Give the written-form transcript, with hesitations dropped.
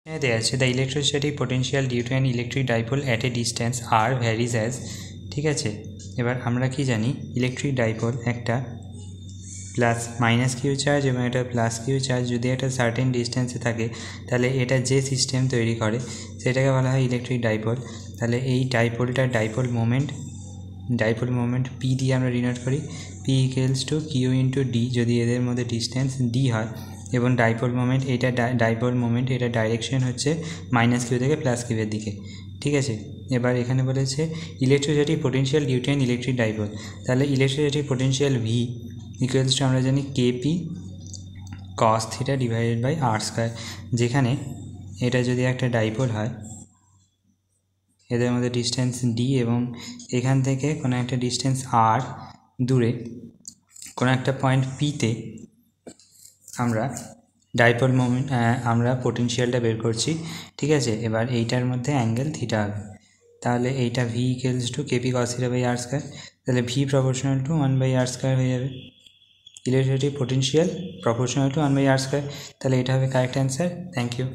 দেওয়া আছে the electrostatic potential due to an electric dipole at a distance r varies as, ঠিক আছে। এবার আমরা কি জানি, ইলেকট্রিক ডাইপোল একটা প্লাস মাইনাস কিউ চার্জ এবং এটা প্লাস কিউ চার্জ যদি একটা সার্টেন ডিস্টেন্সে থাকে তাহলে এটা যে সিস্টেম তৈরি করে সেটাকে বলা হয় ইলেকট্রিক ডাইপোল। তাহলে এই ডাইপোলটা ডাইপোল মোমেন্ট পি দিয়ে আমরা ডিনোট করি, p equals to q into d যদি এদের মধ্যে ডিস্টেন্স ডি হয়, এবং ডাইপোল মোমেন্ট এটা এটা ডাইরেকশন হচ্ছে মাইনাস কিউ থেকে প্লাস কিউয়ের দিকে, ঠিক আছে। এবার এখানে বলেছে electrostatic potential due to an electric dipole, তাহলে electrostatic potential V equals to আমরা জানি K P cos theta divided by r square, যেখানে এটা যদি একটা ডাইপোল হয় এদের মধ্যে ডিস্টেন্স ডি এবং এখান থেকে কোনো একটা ডিস্টেন্স আর দূরে কোনো একটা পয়েন্ট পিতে আমরা ডাইপোল মোমেন্ট আমরা পোটেনশিয়ালটা বের করছি, ঠিক আছে। এবার এইটার মধ্যে অ্যাঙ্গেল থিটা হবে, তাহলে এইটা V equals to K P cos theta by r square, তাহলে V proportional to 1/r square হয়ে যাবে, electric potential proportional to 1/r square, তাহলে এটা হবে কারেক্ট অ্যান্সার। Thank you.